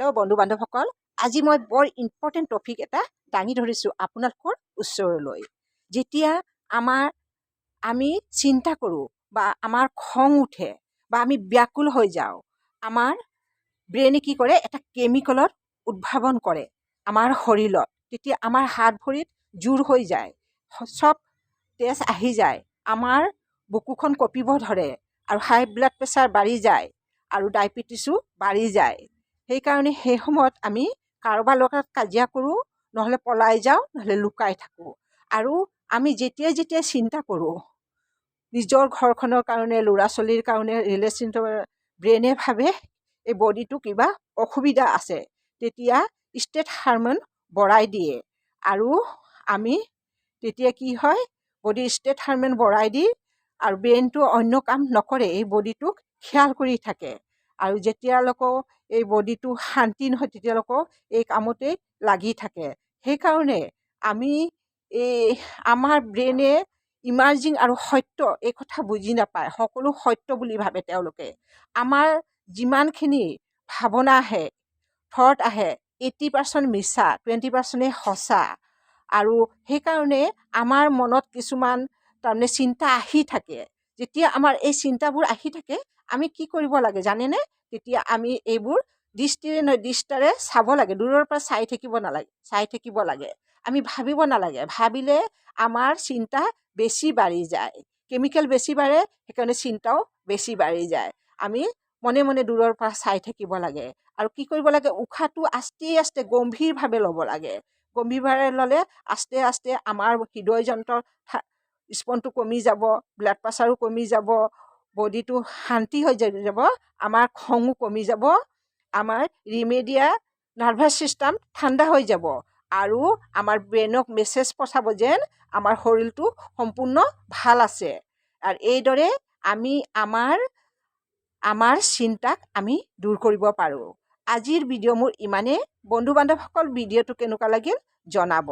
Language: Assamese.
হেল্ল' বন্ধু বান্ধৱসকল, আজি মই বৰ ইম্পৰ্টেণ্ট টপিক এটা দাঙি ধৰিছোঁ আপোনালোকৰ ওচৰলৈ। যেতিয়া আমি চিন্তা কৰোঁ বা আমাৰ খং উঠে বা আমি ব্যাকুল হৈ যাওঁ, আমাৰ ব্ৰেইনে কি কৰে, এটা কেমিকেলৰ উদ্ভাৱন কৰে আমাৰ শৰীৰত। তেতিয়া আমাৰ হাত ভৰিত জোৰ হৈ যায়, চব তেজ আহি যায়, আমাৰ বুকুখন কঁপিব ধৰে আৰু হাই ব্লাড প্ৰেছাৰ বাঢ়ি যায় আৰু ডায়েবেটিছো বাঢ়ি যায়। সেইকাৰণে সেই সময়ত আমি কাৰোবাৰ লগত কাজিয়া কৰোঁ, নহ'লে পলাই যাওঁ, নহ'লে লুকাই থাকোঁ। আৰু আমি যেতিয়াই চিন্তা কৰোঁ নিজৰ ঘৰখনৰ কাৰণে, ল'ৰা ছোৱালীৰ কাৰণে, ৰিলেশ্যনটো, ব্ৰেইনে ভাবে এই বডিটো কিবা অসুবিধা আছে, তেতিয়া ষ্টেট হাৰম'ন বঢ়াই দিয়ে আৰু আমি তেতিয়া কি হয়, বডি ষ্টেট হাৰম'ন বঢ়াই দি আৰু ব্ৰেইনটো অন্য কাম নকৰে, এই বডিটোক খিয়াল কৰি থাকে। আৰু যেতিয়ালৈকে এই বডিটো শান্তি নহয় তেতিয়ালৈকে এই কামতেই লাগি থাকে। সেইকাৰণে আমি আমাৰ ব্ৰেইনে ইমাৰ্জিং আৰু সত্য এই কথা বুজি নাপায়, সকলো সত্য বুলি ভাবে তেওঁলোকে। আমাৰ যিমানখিনি ভাৱনা আহে, থট আহে, 80% মিছা, 20% সঁচা। আৰু সেইকাৰণে আমাৰ মনত কিছুমান তাৰমানে চিন্তা আহি থাকে। যেতিয়া আমাৰ এই চিন্তাবোৰ আহি থাকে, আমি কি কৰিব লাগে জানেনে? তেতিয়া আমি এইবোৰ দৃষ্টাৰে চাব লাগে, দূৰৰ পৰা চাই থাকিব লাগে। আমি ভাবিব নালাগে, ভাবিলে আমাৰ চিন্তা বেছি বাঢ়ি যায়, কেমিকেল বেছি বাঢ়ে, সেইকাৰণে চিন্তাও বেছি বাঢ়ি যায়। আমি মনে মনে দূৰৰ পৰা চাই থাকিব লাগে। আৰু কি কৰিব লাগে, উশাহটো আস্তে আস্তে গম্ভীৰভাৱে ল'ব লাগে। গম্ভীৰভাৱে ল'লে আস্তে আস্তে আমাৰ হৃদয় যন্ত্ৰৰ স্পন্দনটো কমি যাব, ব্লাড প্ৰেছাৰো কমি যাব, বডিটো শান্তি হৈ যাব, আমাৰ খঙো কমি যাব, আমাৰ ৰিমেডিয়া নাৰ্ভাছ ছিষ্টেম ঠাণ্ডা হৈ যাব আৰু আমাৰ ব্ৰেইনক মেছেজ পঠাব যেন আমাৰ শৰীৰটো সম্পূৰ্ণ ভাল আছে। আৰু এইদৰে আমি আমাৰ চিন্তাক আমি দূৰ কৰিব পাৰোঁ। আজিৰ ভিডিঅ' মোৰ ইমানেই। বন্ধু বান্ধৱসকল, ভিডিঅ'টো কেনেকুৱা লাগিল জনাব।